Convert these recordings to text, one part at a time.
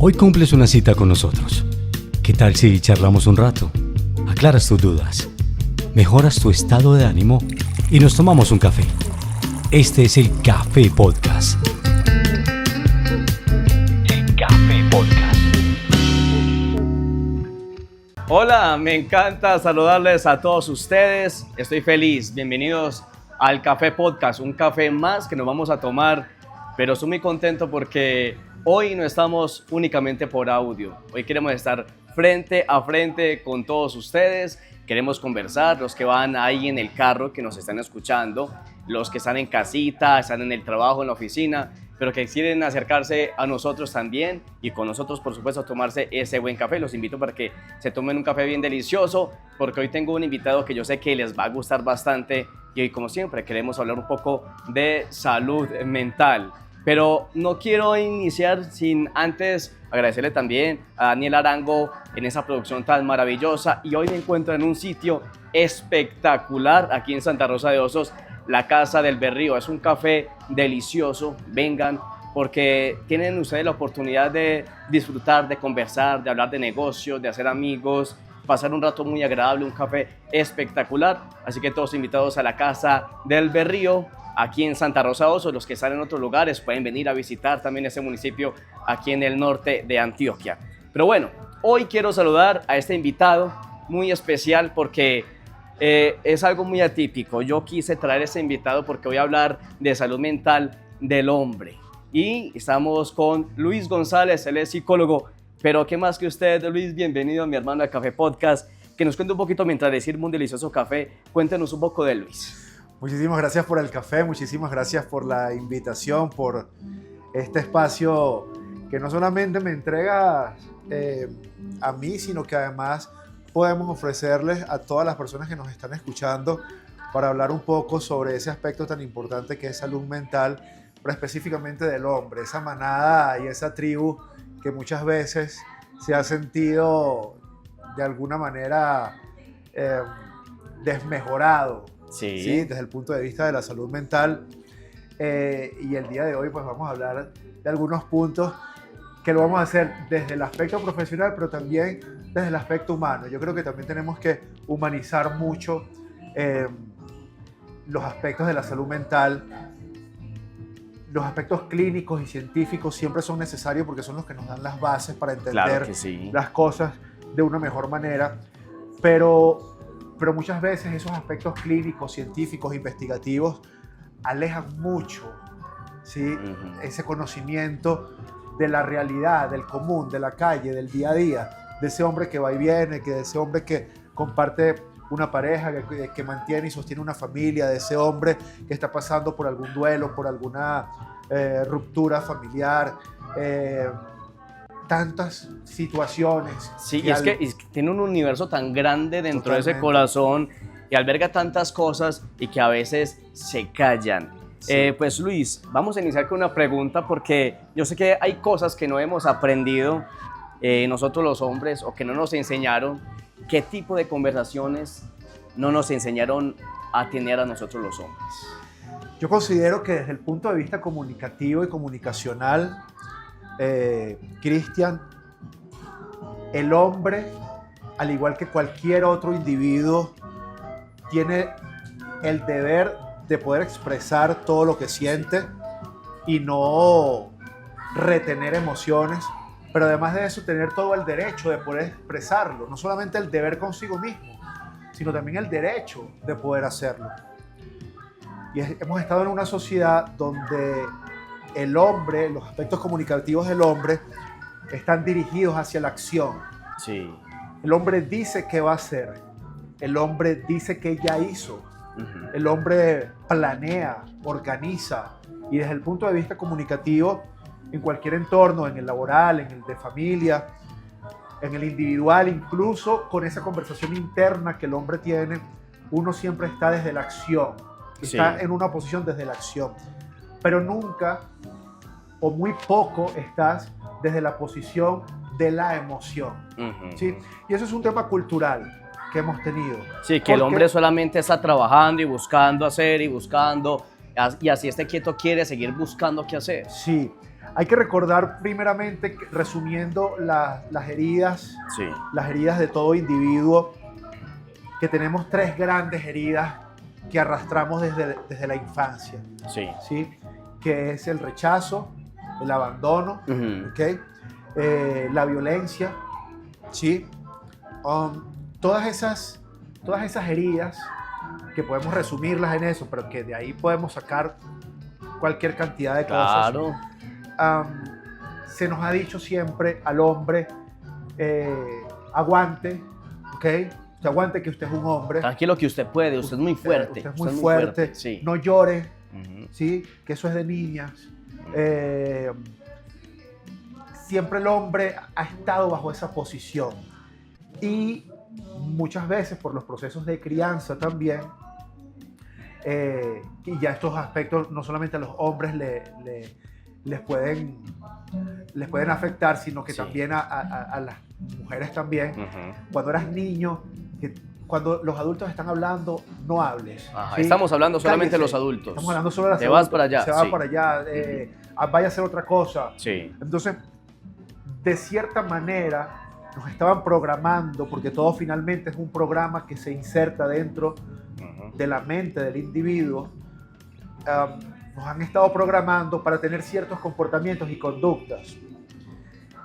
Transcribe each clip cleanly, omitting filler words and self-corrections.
Hoy cumples una cita con nosotros. ¿Qué tal si charlamos un rato? Aclaras tus dudas, mejoras tu estado de ánimo y nos tomamos un café. Este es el Café Podcast. El Café Podcast. Hola, me encanta saludarles a todos ustedes. Estoy feliz. Bienvenidos al Café Podcast, un café más que nos vamos a tomar, pero estoy muy contento porque hoy no estamos únicamente por audio. Hoy queremos estar frente a frente con todos ustedes. Queremos conversar, los que van ahí en el carro, que nos están escuchando, los que están en casita, están en el trabajo, en la oficina, pero que quieren acercarse a nosotros también y con nosotros, por supuesto, a tomarse ese buen café. Los invito para que se tomen un café bien delicioso, porque hoy tengo un invitado que yo sé que les va a gustar bastante y hoy, como siempre, queremos hablar un poco de salud mental. Pero no quiero iniciar sin antes agradecerle también a Daniel Arango en esa producción tan maravillosa. Y hoy me encuentro en un sitio espectacular aquí en Santa Rosa de Osos, la Casa del Berrío. Es un café delicioso. Vengan porque tienen ustedes la oportunidad de disfrutar, de conversar, de hablar de negocios, de hacer amigos, pasar un rato muy agradable, un café espectacular. Así que todos invitados a la Casa del Berrío, aquí en Santa Rosa de Osos. Los que están en otros lugares pueden venir a visitar también ese municipio aquí en el norte de Antioquia. Pero bueno, hoy quiero saludar a este invitado muy especial porque es algo muy atípico. Yo quise traer a este invitado porque voy a hablar de salud mental del hombre. Y estamos con Luis González, él es psicólogo. Pero qué más que usted, Luis, bienvenido a mi hermano al Café Podcast. Que nos cuente un poquito mientras le sirvo un delicioso café. Cuéntenos un poco de Luis. Muchísimas gracias por el café, muchísimas gracias por la invitación, por este espacio que no solamente me entrega a mí, sino que además podemos ofrecerles a todas las personas que nos están escuchando para hablar un poco sobre ese aspecto tan importante que es salud mental, pero específicamente del hombre, esa manada y esa tribu que muchas veces se ha sentido de alguna manera desmejorado. Sí, desde el punto de vista de la salud mental. Y el día de hoy pues vamos a hablar de algunos puntos que lo vamos a hacer desde el aspecto profesional, pero también desde el aspecto humano. Yo creo que también tenemos que humanizar mucho los aspectos de la salud mental. Los aspectos clínicos y científicos siempre son necesarios porque son los que nos dan las bases para entender las cosas de una mejor manera. Pero muchas veces esos aspectos clínicos, científicos, investigativos alejan mucho, ¿sí? Ese conocimiento de la realidad, del común, de la calle, del día a día, de ese hombre que va y viene, de ese hombre que comparte una pareja, que mantiene y sostiene una familia, de ese hombre que está pasando por algún duelo, por alguna ruptura familiar, tantas situaciones. Sí, y es que tiene un universo tan grande dentro de ese corazón y alberga tantas cosas y que a veces se callan. Sí. Pues Luis, vamos a iniciar con una pregunta porque yo sé que hay cosas que no hemos aprendido nosotros los hombres o que no nos enseñaron. ¿Qué tipo de conversaciones no nos enseñaron a tener a nosotros los hombres? Yo considero que desde el punto de vista comunicativo y comunicacional, Cristian, el hombre, al igual que cualquier otro individuo, tiene el deber de poder expresar todo lo que siente y no retener emociones, pero además de eso tener todo el derecho de poder expresarlo, no solamente el deber consigo mismo, sino también el derecho de poder hacerlo. Y hemos estado en una sociedad donde el hombre, los aspectos comunicativos del hombre están dirigidos hacia la acción. Sí. El hombre dice qué va a hacer. El hombre dice qué ya hizo. El hombre planea, organiza. Y desde el punto de vista comunicativo, en cualquier entorno, en el laboral, en el de familia, en el individual, incluso con esa conversación interna que el hombre tiene, uno siempre está desde la acción. Está en una posición desde la acción. Pero nunca o muy poco estás desde la posición de la emoción. ¿Sí? Y eso es un tema cultural que hemos tenido. Sí, que el hombre solamente está trabajando y buscando hacer y buscando, y así esté quieto quiere seguir buscando qué hacer. Sí, Hay que recordar primeramente, resumiendo las heridas, las heridas de todo individuo, que tenemos 3 grandes heridas que arrastramos desde la infancia, ¿sí? Que es el rechazo, el abandono, ¿okay? La violencia, ¿sí? Todas esas heridas, que podemos resumirlas en eso, pero que de ahí podemos sacar cualquier cantidad de cosas. Claro. Se nos ha dicho siempre al hombre, aguante, ¿ok? Usted aguante, que usted es un hombre. Tranquilo, que usted puede, usted es muy fuerte. Usted es muy fuerte, sí. No llore, ¿sí? Que eso es de niñas. Siempre el hombre ha estado bajo esa posición. Y muchas veces por los procesos de crianza también, y ya estos aspectos no solamente a los hombres les pueden afectar, sino que también a las mujeres también. Cuando eras niño, cuando los adultos están hablando, no hables. ¿Sí? Estamos hablando solamente de los Cállese. adultos. Estamos hablando solo de los Te adultos. vas para allá. Se va para allá, vaya a hacer otra cosa. Sí. Entonces, de cierta manera, nos estaban programando, porque todo finalmente es un programa que se inserta dentro de la mente del individuo. Nos han estado programando para tener ciertos comportamientos y conductas.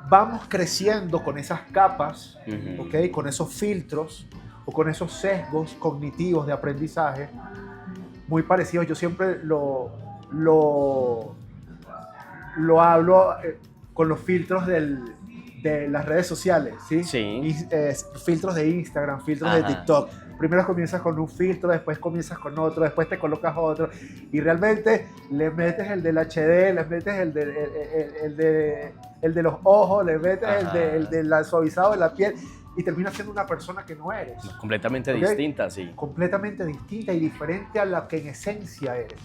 Vamos creciendo con esas capas, ¿okay? Con esos filtros o con esos sesgos cognitivos de aprendizaje muy parecidos. Yo siempre lo hablo con los filtros de las redes sociales, ¿sí? Filtros de Instagram, filtros de TikTok. Primero comienzas con un filtro, después comienzas con otro, después te colocas otro, y realmente le metes el del HD, le metes el de los ojos, le metes el del suavizado de la piel, y terminas siendo una persona que no eres. Completamente distinta, sí. Completamente distinta y diferente a la que en esencia eres.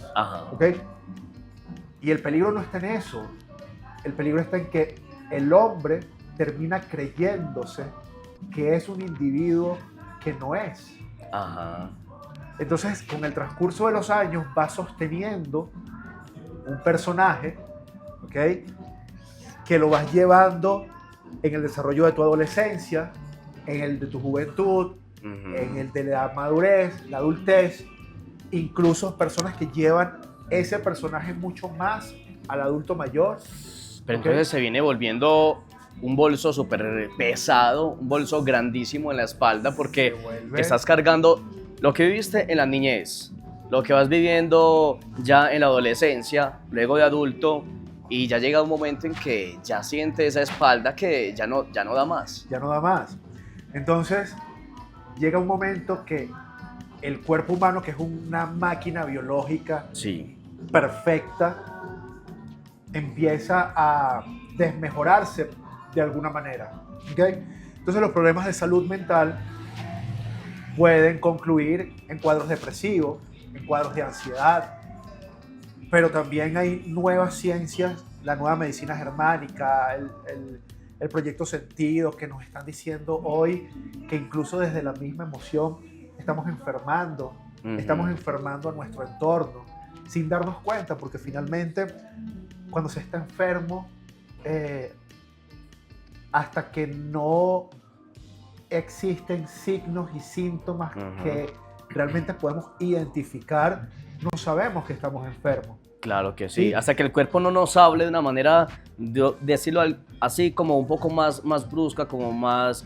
¿Okay? Y el peligro no está en eso. El peligro está en que el hombre termina creyéndose que es un individuo que no es. Entonces, con el transcurso de los años, va sosteniendo un personaje, ¿okay? Que lo vas llevando en el desarrollo de tu adolescencia, en el de tu juventud, en el de la madurez, la adultez, incluso personas que llevan ese personaje mucho más al adulto mayor. Pero entonces se viene volviendo un bolso súper pesado, un bolso grandísimo en la espalda, porque estás cargando lo que viviste en la niñez, lo que vas viviendo ya en la adolescencia, luego de adulto, y ya llega un momento en que ya sientes esa espalda que ya no da más. Ya no da más. Entonces, llega un momento que el cuerpo humano, que es una máquina biológica perfecta, empieza a desmejorarse de alguna manera. ¿Okay? Entonces, los problemas de salud mental pueden concluir en cuadros depresivos, en cuadros de ansiedad, pero también hay nuevas ciencias, la nueva medicina germánica, el proyecto Sentido, que nos están diciendo hoy que incluso desde la misma emoción estamos enfermando a nuestro entorno sin darnos cuenta, porque finalmente cuando se está enfermo, hasta que no existen signos y síntomas que realmente podemos identificar, no sabemos que estamos enfermos. Claro que sí. Hasta que el cuerpo no nos hable de una manera, decirlo así, como un poco más brusca, como más,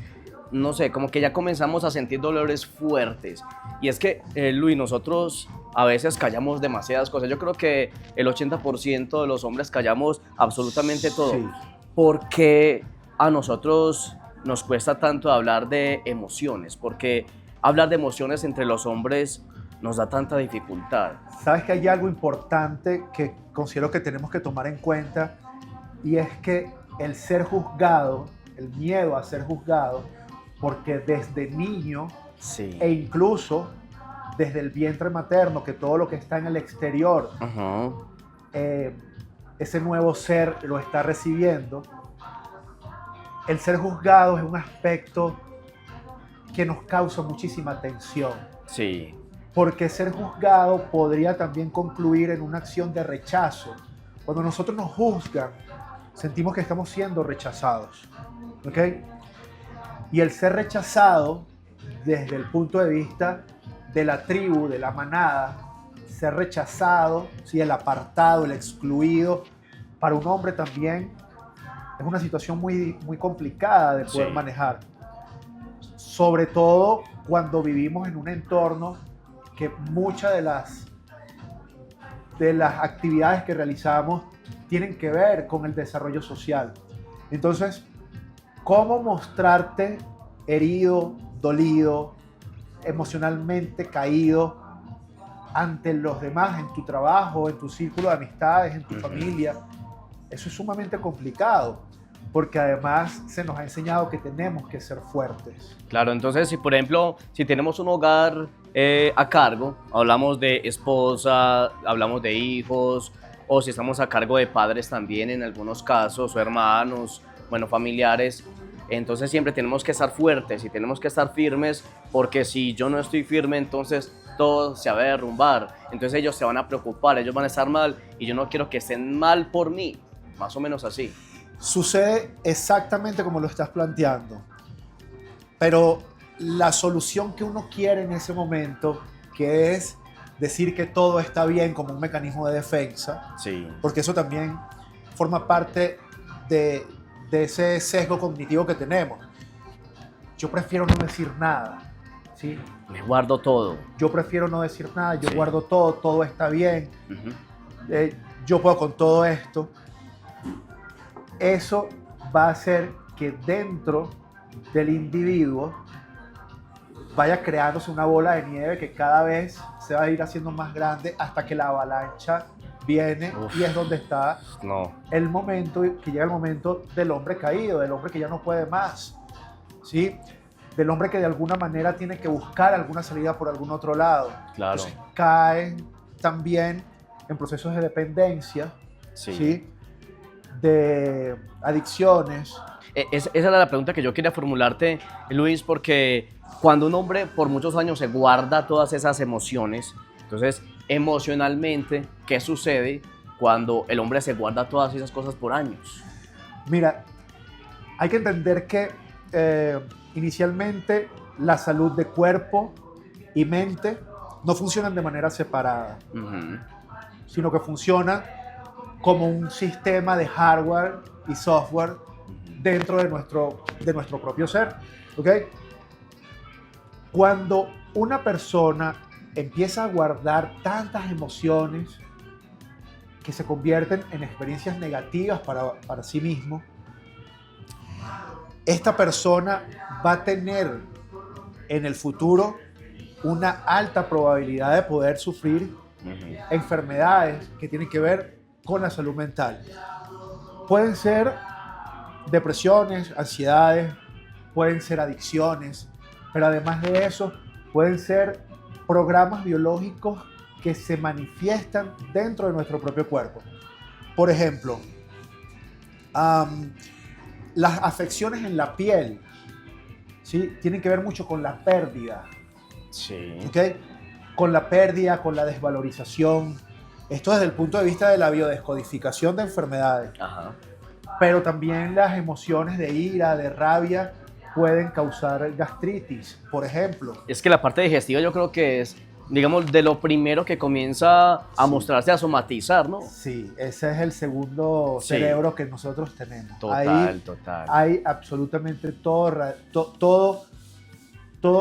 no sé, como que ya comenzamos a sentir dolores fuertes. Y es que, Luis, nosotros a veces callamos demasiadas cosas. Yo creo que el 80% de los hombres callamos absolutamente todo. Porque a nosotros nos cuesta tanto hablar de emociones, porque hablar de emociones entre los hombres nos da tanta dificultad. Sabes que hay algo importante que considero que tenemos que tomar en cuenta, y es que el ser juzgado, el miedo a ser juzgado, porque desde niño e incluso desde el vientre materno, que todo lo que está en el exterior, ese nuevo ser lo está recibiendo. El ser juzgado es un aspecto que nos causa muchísima tensión. Porque ser juzgado podría también concluir en una acción de rechazo. Cuando nosotros nos juzgan, sentimos que estamos siendo rechazados, ¿ok? Y el ser rechazado desde el punto de vista de la tribu, de la manada, ser rechazado, ¿sí? El apartado, el excluido, para un hombre también es una situación muy, muy complicada de poder manejar. Sobre todo cuando vivimos en un entorno que muchas de las actividades que realizamos tienen que ver con el desarrollo social. Entonces, ¿cómo mostrarte herido, dolido, emocionalmente caído ante los demás, en tu trabajo, en tu círculo de amistades, en tu familia? Eso es sumamente complicado, porque además se nos ha enseñado que tenemos que ser fuertes. Claro, entonces si por ejemplo, si tenemos un hogar a cargo, hablamos de esposa, hablamos de hijos, o si estamos a cargo de padres también en algunos casos, o hermanos, bueno, familiares, entonces siempre tenemos que estar fuertes y tenemos que estar firmes, porque si yo no estoy firme, entonces todo se va a derrumbar, entonces ellos se van a preocupar, ellos van a estar mal, y yo no quiero que estén mal por mí, más o menos así. Sucede exactamente como lo estás planteando, pero la solución que uno quiere en ese momento, que es decir que todo está bien como un mecanismo de defensa, porque eso también forma parte de ese sesgo cognitivo que tenemos. Yo prefiero no decir nada, ¿sí? Me guardo todo. Yo prefiero no decir nada, yo guardo todo, todo está bien, yo puedo con todo esto. Eso va a hacer que dentro del individuo vaya creándose una bola de nieve que cada vez se va a ir haciendo más grande hasta que la avalancha viene. Y es donde está el momento, que llega el momento del hombre caído, del hombre que ya no puede más, ¿sí? Del hombre que de alguna manera tiene que buscar alguna salida por algún otro lado. Claro. Entonces, caen también en procesos de dependencia, ¿sí? De adicciones. Esa era la pregunta que yo quería formularte, Luis, porque cuando un hombre por muchos años se guarda todas esas emociones, entonces emocionalmente, ¿qué sucede cuando el hombre se guarda todas esas cosas por años? Mira, hay que entender que inicialmente la salud de cuerpo y mente no funcionan de manera separada, sino que funcionan como un sistema de hardware y software dentro de nuestro propio ser, ¿ok? Cuando una persona empieza a guardar tantas emociones que se convierten en experiencias negativas para sí mismo, esta persona va a tener en el futuro una alta probabilidad de poder sufrir enfermedades que tienen que ver con la salud mental. Pueden ser depresiones, ansiedades, pueden ser adicciones, pero además de eso pueden ser programas biológicos que se manifiestan dentro de nuestro propio cuerpo. Por ejemplo, las afecciones en la piel, ¿sí? Tienen que ver mucho con la pérdida, ¿okay? Con la pérdida, con la desvalorización. Esto desde el punto de vista de la biodescodificación de enfermedades. Pero también las emociones de ira, de rabia, pueden causar gastritis, por ejemplo. Es que la parte digestiva yo creo que es, digamos, de lo primero que comienza a mostrarse, a somatizar, ¿no? Sí, ese es el segundo cerebro que nosotros tenemos. Total. Hay absolutamente todo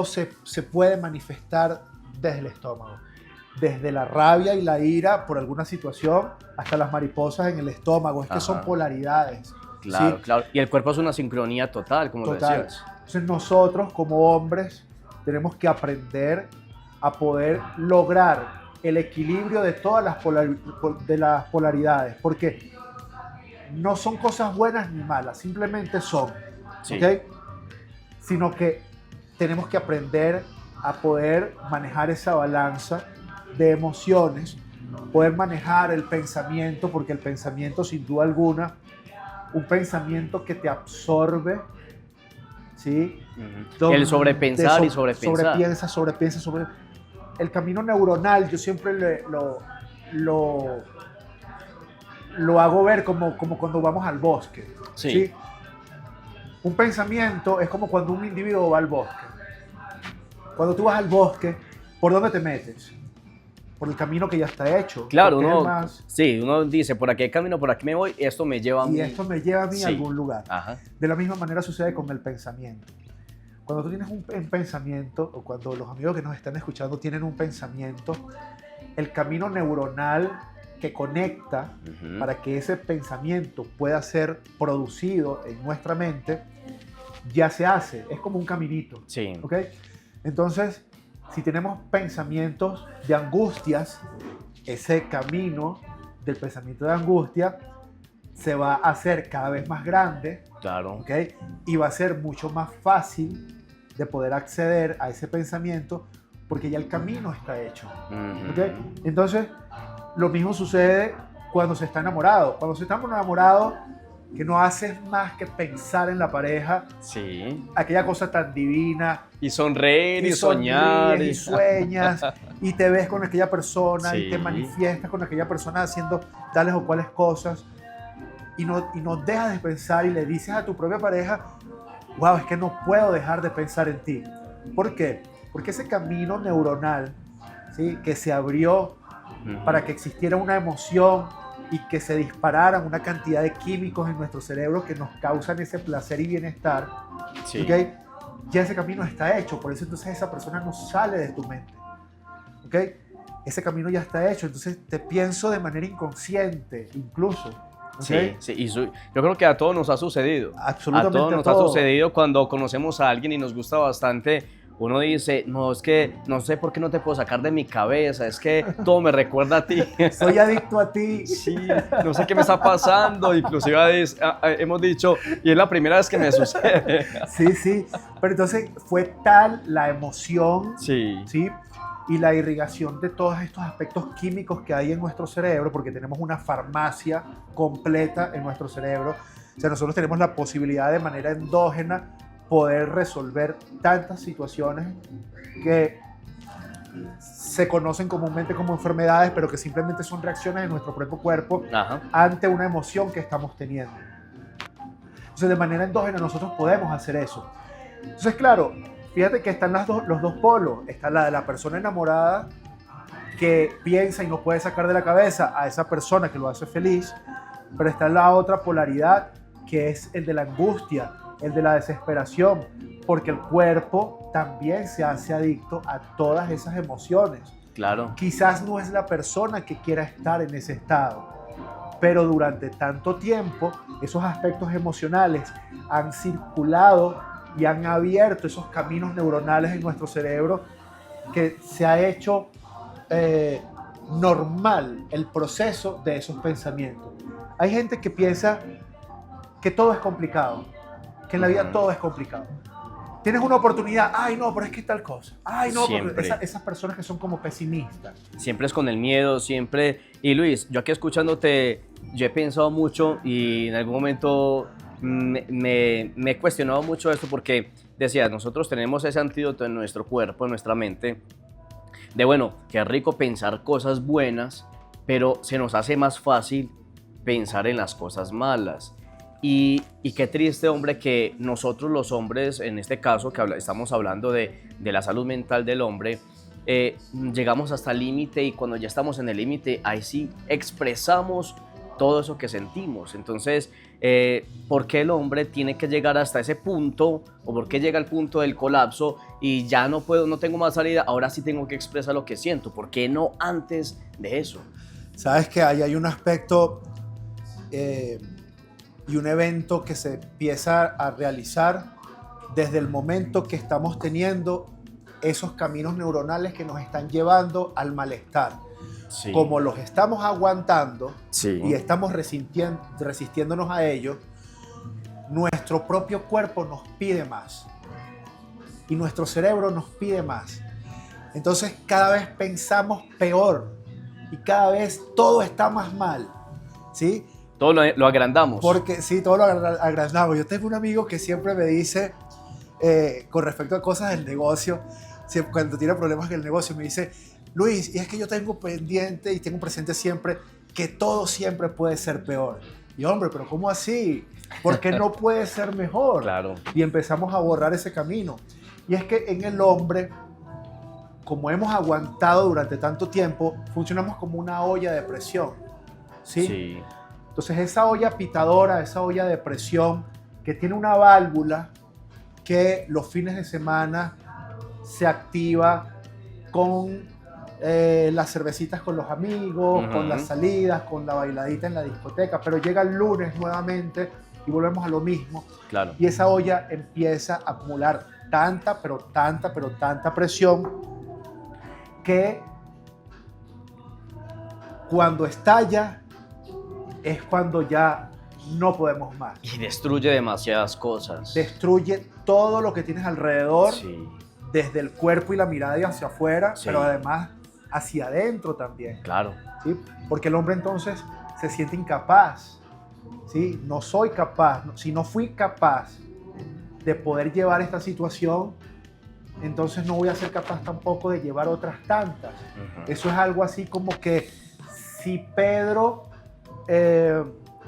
se puede manifestar desde el estómago. Desde la rabia y la ira por alguna situación hasta las mariposas en el estómago. Es que son polaridades. Claro, claro. Y el cuerpo es una sincronía total, como lo decías. Entonces nosotros como hombres tenemos que aprender a poder lograr el equilibrio de todas las polaridades, porque no son cosas buenas ni malas, simplemente son, ¿ok? Sino que tenemos que aprender a poder manejar esa balanza de emociones, poder manejar el pensamiento, porque el pensamiento, sin duda alguna, un pensamiento que te absorbe, ¿sí? El sobrepensar y sobrepensar. Sobrepiensa. El camino neuronal, yo siempre lo lo hago ver como cuando vamos al bosque. ¿Sí? Un pensamiento es como cuando un individuo va al bosque. Cuando tú vas al bosque, ¿por dónde te metes? Por el camino que ya está hecho. Claro, uno dice, por aquí hay camino, por aquí me voy, esto me lleva a mí. Y esto me lleva a mí a algún lugar. Ajá. De la misma manera sucede con el pensamiento. Cuando tú tienes un pensamiento, o cuando los amigos que nos están escuchando tienen un pensamiento, el camino neuronal que conecta para que ese pensamiento pueda ser producido en nuestra mente, ya se hace. Es como un caminito. Sí. ¿Ok? Entonces, si tenemos pensamientos de angustias, ese camino del pensamiento de angustia se va a hacer cada vez más grande. Claro. ¿Okay? Y va a ser mucho más fácil de poder acceder a ese pensamiento porque ya el camino está hecho. ¿Okay? Entonces, lo mismo sucede cuando se está enamorado. Cuando se está enamorado, que no haces más que pensar en la pareja, aquella cosa tan divina. Y sonreír y soñar. Y sueñas, y te ves con aquella persona, y te manifiestas con aquella persona haciendo tales o cuales cosas, y no dejas de pensar y le dices a tu propia pareja, wow, es que no puedo dejar de pensar en ti. ¿Por qué? Porque ese camino neuronal, ¿sí?, que se abrió para que existiera una emoción y que se dispararan una cantidad de químicos en nuestro cerebro que nos causan ese placer y bienestar, ¿okay? Ya ese camino está hecho, por eso entonces esa persona no sale de tu mente, ¿okay? Ese camino ya está hecho, entonces te pienso de manera inconsciente incluso, ¿okay? Y yo creo que a todos nos ha sucedido. Absolutamente a todos nos ha sucedido cuando conocemos a alguien y nos gusta bastante. Uno dice, no, es que no sé por qué no te puedo sacar de mi cabeza, es que todo me recuerda a ti. Soy adicto a ti. Sí, no sé qué me está pasando, inclusive hemos dicho, y es la primera vez que me sucede. Sí, pero entonces fue tal la emoción, ¿sí?, y la irrigación de todos estos aspectos químicos que hay en nuestro cerebro, porque tenemos una farmacia completa en nuestro cerebro. O sea, nosotros tenemos la posibilidad de manera endógena poder resolver tantas situaciones que se conocen comúnmente como enfermedades, pero que simplemente son reacciones de nuestro propio cuerpo ante una emoción que estamos teniendo. Entonces, de manera endógena nosotros podemos hacer eso. Entonces, claro, fíjate que están los dos polos. Está la de la persona enamorada que piensa y no puede sacar de la cabeza a esa persona que lo hace feliz, pero está la otra polaridad que es el de la angustia, el de la desesperación, porque el cuerpo también se hace adicto a todas esas emociones. Claro. Quizás no es la persona que quiera estar en ese estado, pero durante tanto tiempo esos aspectos emocionales han circulado y han abierto esos caminos neuronales en nuestro cerebro que se ha hecho normal el proceso de esos pensamientos. Hay gente que piensa que todo es complicado, que en la vida todo es complicado. Tienes una oportunidad, ay no, pero es que tal cosa. Ay no, esas personas que son como pesimistas. Siempre es con el miedo, siempre. Y Luis, yo aquí escuchándote, yo he pensado mucho y en algún momento me he cuestionado mucho esto porque decía, nosotros tenemos ese antídoto en nuestro cuerpo, en nuestra mente, de bueno, qué rico pensar cosas buenas, pero se nos hace más fácil pensar en las cosas malas. Y qué triste, hombre, que nosotros los hombres, en este caso que estamos hablando de la salud mental del hombre, llegamos hasta el límite y cuando ya estamos en el límite, ahí sí expresamos todo eso que sentimos. Entonces, ¿por qué el hombre tiene que llegar hasta ese punto? ¿O por qué llega al punto del colapso y ya no puedo, no tengo más salida, ahora sí tengo que expresar lo que siento? ¿Por qué no antes de eso? Sabes que ahí hay un aspecto y un evento que se empieza a realizar desde el momento que estamos teniendo esos caminos neuronales que nos están llevando al malestar. Sí. Como los estamos aguantando y estamos resistiéndonos a ellos, nuestro propio cuerpo nos pide más y nuestro cerebro nos pide más. Entonces cada vez pensamos peor y cada vez todo está más mal, ¿sí? Todo lo agrandamos. Porque sí, todo lo agrandamos. Yo tengo un amigo que siempre me dice, con respecto a cosas del negocio, cuando tiene problemas en el negocio, me dice, Luis, y es que yo tengo pendiente y tengo presente siempre que todo siempre puede ser peor. Y hombre, pero ¿cómo así? Porque no puede ser mejor. Claro. Y empezamos a borrar ese camino. Y es que en el hombre, como hemos aguantado durante tanto tiempo, funcionamos como una olla de presión. ¿Sí? Sí. Entonces esa olla pitadora, esa olla de presión que tiene una válvula que los fines de semana se activa con las cervecitas con los amigos, con las salidas, con la bailadita en la discoteca, pero llega el lunes nuevamente y volvemos a lo mismo. Claro. Y esa olla empieza a acumular tanta presión que cuando estalla es cuando ya no podemos más. Y destruye demasiadas cosas. Destruye todo lo que tienes alrededor, Sí. desde el cuerpo y la mirada y hacia afuera, Sí. pero además hacia adentro también. Claro. ¿Sí? Porque el hombre entonces se siente incapaz. ¿Sí? No soy capaz. Si no fui capaz de poder llevar esta situación, entonces no voy a ser capaz tampoco de llevar otras tantas. Eso es algo así como que si Pedro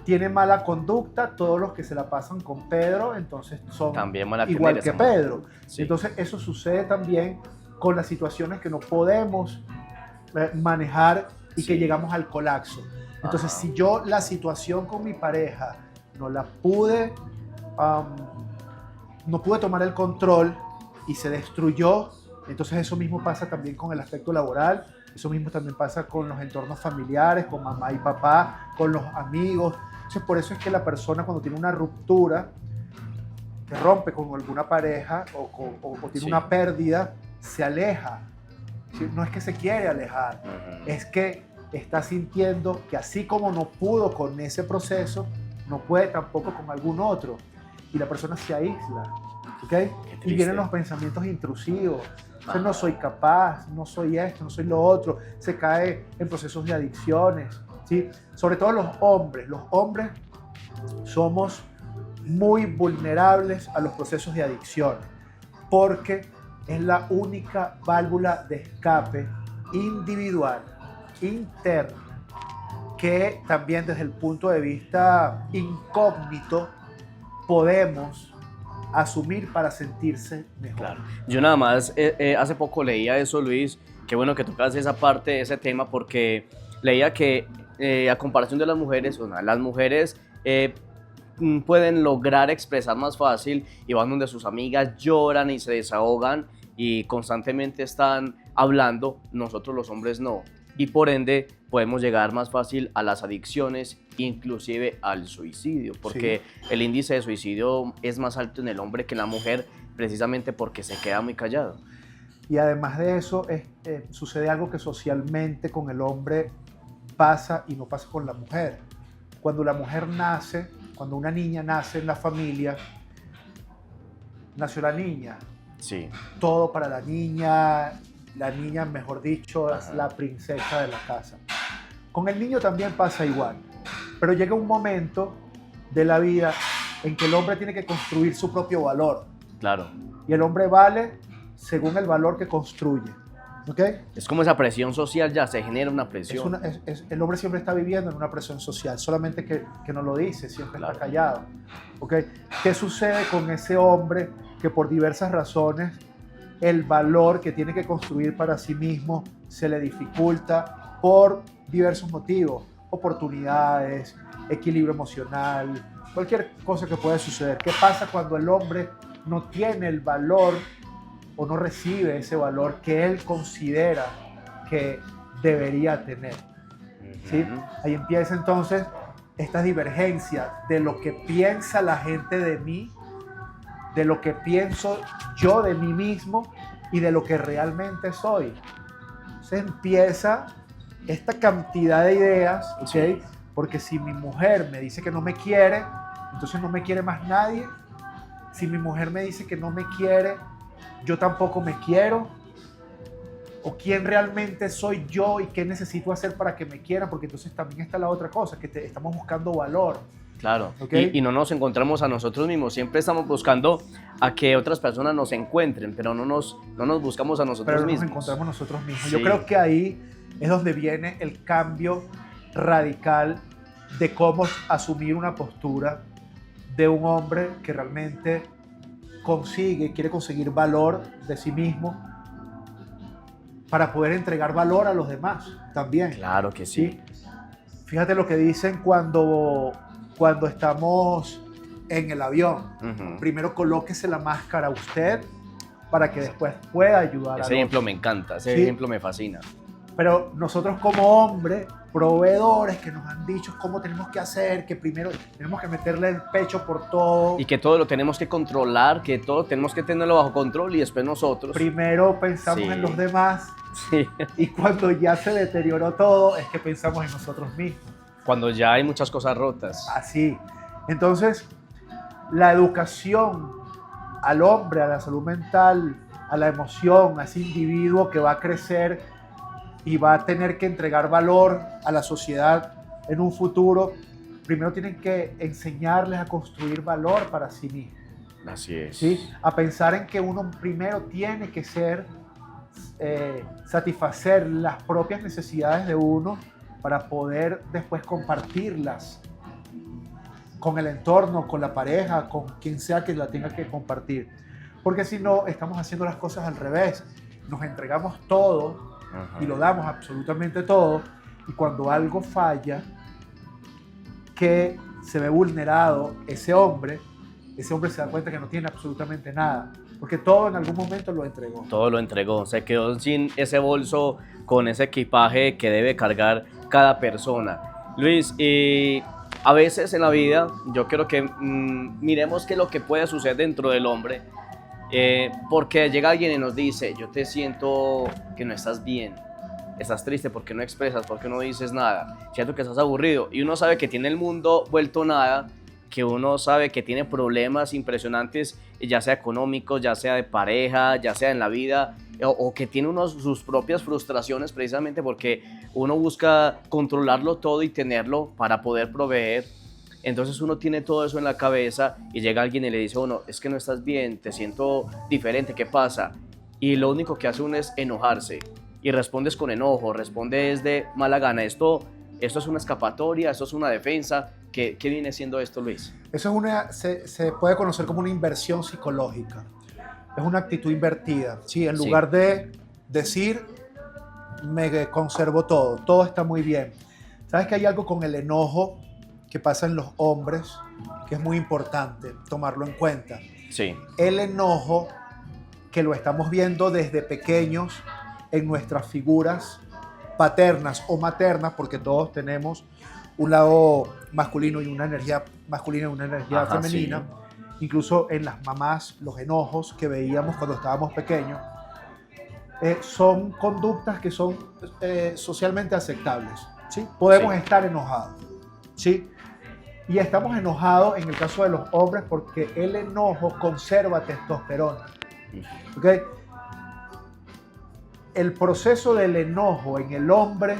tiene mala conducta, todos los que se la pasan con Pedro, entonces son También van a igual tener que esa Pedro. Sí. Entonces eso sucede también con las situaciones que no podemos manejar y Sí. que llegamos al colapso. Entonces, si yo la situación con mi pareja no la pude, no pude tomar el control y se destruyó, entonces eso mismo pasa también con el aspecto laboral, eso mismo también pasa con los entornos familiares, con mamá y papá, con los amigos. Entonces, por eso es que la persona cuando tiene una ruptura, que rompe con alguna pareja o tiene Sí. una pérdida, se aleja. ¿Sí? No es que se quiere alejar, es que está sintiendo que así como no pudo con ese proceso, no puede tampoco con algún otro. Y la persona se aísla, ¿ok? Y vienen los pensamientos intrusivos. Entonces, no soy capaz, no soy esto, no soy lo otro. Se cae en procesos de adicciones, ¿sí? Sobre todo los hombres. Los hombres somos muy vulnerables a los procesos de adicción porque es la única válvula de escape individual, interna, que también desde el punto de vista incógnito podemos asumir para sentirse mejor. Claro. Yo nada más hace poco leía eso, Luis. Qué bueno que tocas esa parte, ese tema, porque leía que a comparación de las mujeres, las mujeres pueden lograr expresar más fácil y van donde sus amigas lloran y se desahogan y constantemente están hablando, nosotros los hombres no. Y por ende podemos llegar más fácil a las adicciones, inclusive al suicidio, porque sí, el índice de suicidio es más alto en el hombre que en la mujer, precisamente porque se queda muy callado. Y además de eso, sucede algo que socialmente con el hombre pasa y no pasa con la mujer. Cuando la mujer nace, cuando una niña nace en la familia, nació la niña. Sí. Todo para la niña, mejor dicho, es la princesa de la casa. Con el niño también pasa igual, pero llega un momento de la vida en que el hombre tiene que construir su propio valor. Claro. Y el hombre vale según el valor que construye. ¿Okay? Es como esa presión social, ya se genera una presión. El hombre siempre está viviendo en una presión social, solamente que no lo dice, siempre está callado. ¿Okay? ¿Qué sucede con ese hombre que por diversas razones el valor que tiene que construir para sí mismo se le dificulta por diversos motivos? Oportunidades, equilibrio emocional, cualquier cosa que pueda suceder. ¿Qué pasa cuando el hombre no tiene el valor o no recibe ese valor que él considera que debería tener? ¿Sí? Ahí empieza entonces esta divergencia de lo que piensa la gente de mí, de lo que pienso yo de mí mismo y de lo que realmente soy. Entonces empieza esta cantidad de ideas, ¿ok? Sí. Porque si mi mujer me dice que no me quiere, entonces no me quiere más nadie. Si mi mujer me dice que no me quiere, yo tampoco me quiero. O quién realmente soy yo y qué necesito hacer para que me quieran, porque entonces también está la otra cosa, que estamos buscando valor. Claro, ¿Okay? Y no nos encontramos a nosotros mismos, siempre estamos buscando a que otras personas nos encuentren, pero no nos buscamos a nosotros mismos. Nos encontramos nosotros mismos. Sí. Yo creo que ahí es donde viene el cambio radical de cómo asumir una postura de un hombre que realmente quiere conseguir valor de sí mismo para poder entregar valor a los demás también. Claro que sí. Fíjate lo que dicen cuando estamos en el avión. Primero colóquese la máscara a usted para que después pueda ayudar a Ese ejemplo me encanta, ese ejemplo me fascina. Pero nosotros como hombres, proveedores que nos han dicho cómo tenemos que hacer, que primero tenemos que meterle el pecho por todo. Y que todo lo tenemos que controlar, que todo tenemos que tenerlo bajo control y después nosotros. Primero pensamos en los demás y cuando ya se deterioró todo es que pensamos en nosotros mismos. Cuando ya hay muchas cosas rotas. Así. Entonces, la educación al hombre, a la salud mental, a la emoción, a ese individuo que va a crecer y va a tener que entregar valor a la sociedad en un futuro, primero tienen que enseñarles a construir valor para sí mismos. Así es. ¿Sí? A pensar en que uno primero tiene que satisfacer las propias necesidades de uno para poder después compartirlas con el entorno, con la pareja, con quien sea que la tenga que compartir. Porque si no, estamos haciendo las cosas al revés. Nos entregamos todo y lo damos absolutamente todo. Y cuando algo falla, que se ve vulnerado ese hombre se da cuenta que no tiene absolutamente nada. Porque todo en algún momento lo entregó. Todo lo entregó. Se quedó sin ese bolso con ese equipaje que debe cargar cada persona. Luis, a veces en la vida yo quiero que miremos qué es lo que puede suceder dentro del hombre, porque llega alguien y nos dice: yo te siento que no estás bien, estás triste porque no expresas, porque no dices nada, siento que estás aburrido, y uno sabe que tiene el mundo vuelto nada, que uno sabe que tiene problemas impresionantes, ya sea económicos, ya sea de pareja, ya sea en la vida, o que tiene sus propias frustraciones precisamente porque uno busca controlarlo todo y tenerlo para poder proveer. Entonces uno tiene todo eso en la cabeza y llega alguien y le dice: bueno, es que no estás bien, te siento diferente, ¿qué pasa? Y lo único que hace uno es enojarse y respondes con enojo, respondes de mala gana. Esto es una escapatoria, esto es una defensa. ¿Qué viene siendo esto, Luis? Eso se puede conocer como una inversión psicológica. Es una actitud invertida, ¿sí? En lugar de decir, me conservo todo está muy bien. ¿Sabes que hay algo con el enojo que pasa en los hombres que es muy importante tomarlo en cuenta? Sí. El enojo, que lo estamos viendo desde pequeños en nuestras figuras paternas o maternas, porque todos tenemos un lado masculino y una energía masculina y una energía femenina. Sí. Incluso en las mamás, los enojos que veíamos cuando estábamos pequeños, son conductas que son socialmente aceptables, ¿sí? Podemos estar enojados, ¿sí? Y estamos enojados en el caso de los hombres porque el enojo conserva testosterona, ¿ok? El proceso del enojo en el hombre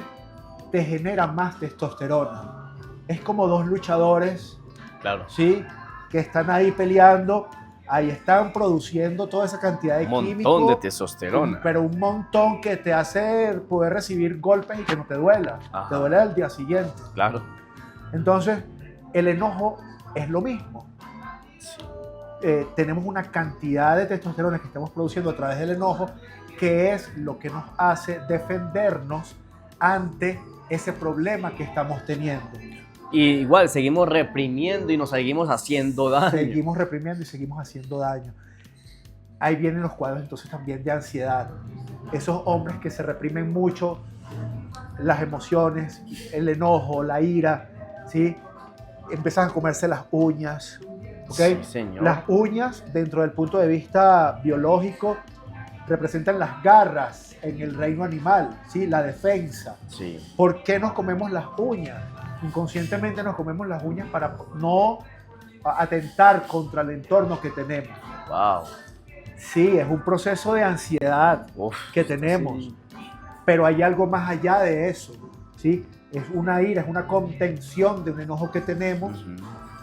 te genera más testosterona. Es como dos luchadores, claro, ¿sí? Que están ahí peleando, ahí están produciendo toda esa cantidad de químicos. Un montón de testosterona. Pero un montón que te hace poder recibir golpes y que no te duela. Ajá. Te duele al día siguiente. Claro. Entonces, el enojo es lo mismo. Sí. Tenemos una cantidad de testosterona que estamos produciendo a través del enojo, que es lo que nos hace defendernos ante ese problema que estamos teniendo. Y igual seguimos reprimiendo y nos seguimos haciendo daño. Seguimos reprimiendo y seguimos haciendo daño. Ahí vienen los cuadros entonces también de ansiedad. Esos hombres que se reprimen mucho las emociones, el enojo, la ira, ¿sí? Empiezan a comerse las uñas, ¿ok? Sí, señor. Las uñas, dentro del punto de vista biológico, representan las garras en el reino animal, ¿sí? La defensa. Sí. ¿Por qué nos comemos las uñas? Inconscientemente nos comemos las uñas para no atentar contra el entorno que tenemos. Wow. Sí, es un proceso de ansiedad que tenemos, sí. Pero hay algo más allá de eso, ¿sí? Es una ira, es una contención de un enojo que tenemos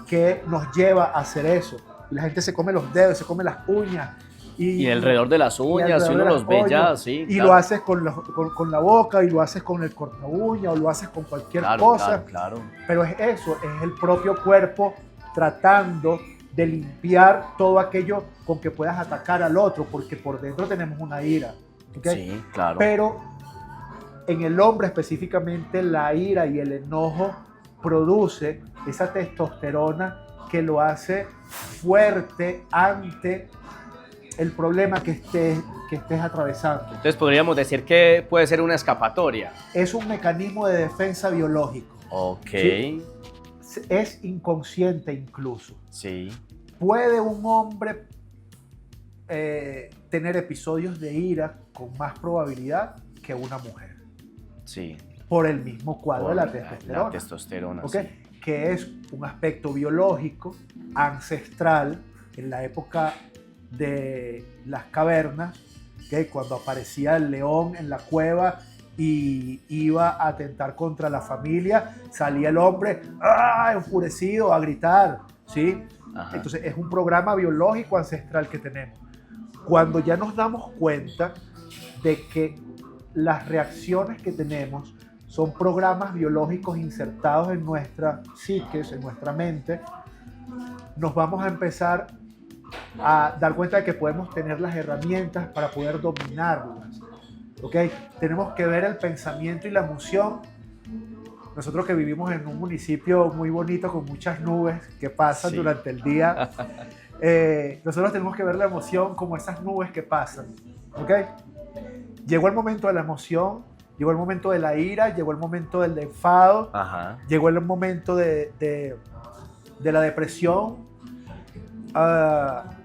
que nos lleva a hacer eso. Y la gente se come los dedos, se come las uñas Y alrededor de las uñas, si uno los ve ya, sí. Y lo haces con la boca, y lo haces con el corta uña, o lo haces con cualquier cosa. Claro. Pero es eso, es el propio cuerpo tratando de limpiar todo aquello con que puedas atacar al otro, porque por dentro tenemos una ira. ¿Okay? Sí, claro. Pero en el hombre específicamente la ira y el enojo produce esa testosterona que lo hace fuerte ante el problema que estés atravesando. Entonces podríamos decir que puede ser una escapatoria. Es un mecanismo de defensa biológico. Ok. ¿Sí? Es inconsciente incluso. Sí. ¿Puede un hombre tener episodios de ira con más probabilidad que una mujer? Sí. Por el mismo cuadro de la testosterona. La testosterona, ¿Okay? Sí. Que es un aspecto biológico, ancestral, en la época de las cavernas, ¿okay? Cuando aparecía el león en la cueva y iba a atentar contra la familia, salía el hombre enfurecido a gritar, ¿sí? Ajá. Entonces es un programa biológico ancestral que tenemos. Cuando ya nos damos cuenta de que las reacciones que tenemos son programas biológicos insertados en nuestra psiques, en nuestra mente, nos vamos a empezar a dar cuenta de que podemos tener las herramientas para poder dominarlas. ¿Okay? Tenemos que ver el pensamiento y la emoción. Nosotros que vivimos en un municipio muy bonito con muchas nubes que pasan durante el día, nosotros tenemos que ver la emoción como esas nubes que pasan. ¿Okay? Llegó el momento de la emoción, llegó el momento de la ira, llegó el momento del enfado, llegó el momento de la depresión.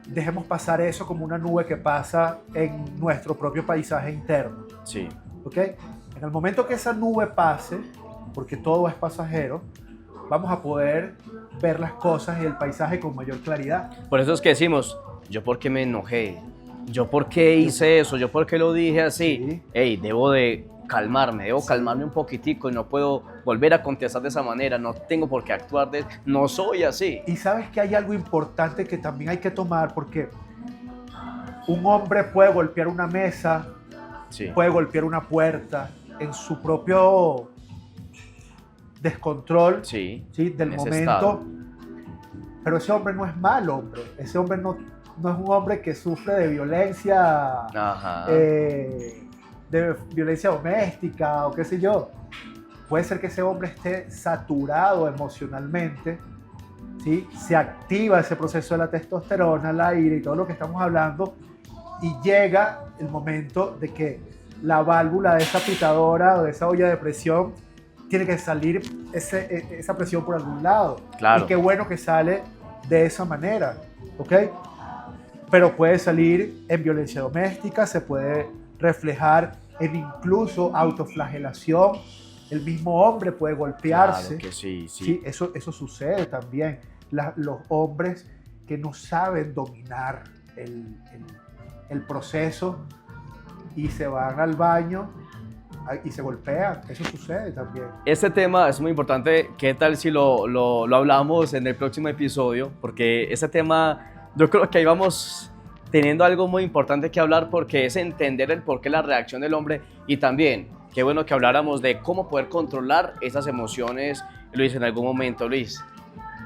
Dejemos pasar eso como una nube que pasa en nuestro propio paisaje interno. Sí. ¿Okay? En el momento que esa nube pase, porque todo es pasajero, vamos a poder ver las cosas y el paisaje con mayor claridad. Por eso es que decimos, ¿yo por qué me enojé? ¿Yo por qué hice eso? ¿Yo por qué lo dije así? Sí. Ey, debo calmarme un poquitico y no puedo volver a contestar de esa manera, no tengo por qué actuar no soy así. Y sabes que hay algo importante que también hay que tomar, porque un hombre puede golpear una mesa, puede golpear una puerta en su propio descontrol del momento, estado. Pero ese hombre no es mal hombre, ese hombre no es un hombre que sufre de violencia, de violencia doméstica o qué sé yo. Puede ser que ese hombre esté saturado emocionalmente, ¿sí? Se activa ese proceso de la testosterona, la ira y todo lo que estamos hablando, y llega el momento de que la válvula de esa pitadora o de esa olla de presión tiene que salir esa presión por algún lado. Claro. Y qué bueno que sale de esa manera, ¿ok? Pero puede salir en violencia doméstica, se puede reflejar en incluso autoflagelación. El mismo hombre puede golpearse. Claro que sí. Sí, eso sucede también. Los hombres que no saben dominar el proceso y se van al baño y se golpean, eso sucede también. Este tema es muy importante. ¿Qué tal si lo hablamos en el próximo episodio? Porque ese tema, yo creo que ahí vamos teniendo algo muy importante que hablar, porque es entender el porqué la reacción del hombre, y también qué bueno que habláramos de cómo poder controlar esas emociones. Luis, en algún momento, Luis,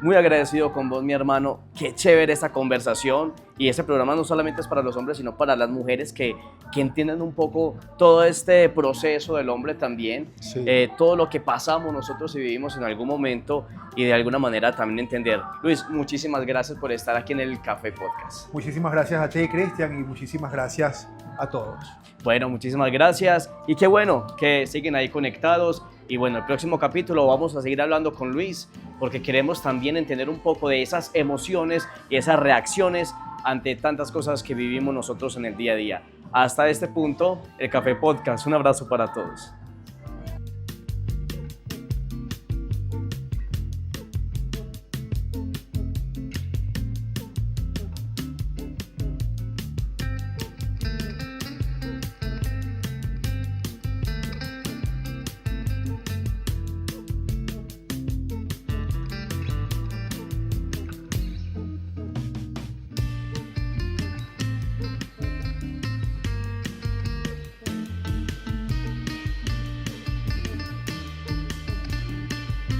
muy agradecido con vos, mi hermano. Qué chévere esta conversación, y ese programa no solamente es para los hombres, sino para las mujeres que entiendan un poco todo este proceso del hombre también, todo lo que pasamos nosotros y vivimos en algún momento, y de alguna manera también entender. Luis, muchísimas gracias por estar aquí en el Café Podcast. Muchísimas gracias a ti, Cristian, y muchísimas gracias a todos. Bueno, muchísimas gracias, y qué bueno que siguen ahí conectados. Y bueno, el próximo capítulo vamos a seguir hablando con Luis, porque queremos también entender un poco de esas emociones y esas reacciones ante tantas cosas que vivimos nosotros en el día a día. Hasta este punto, el Café Podcast. Un abrazo para todos.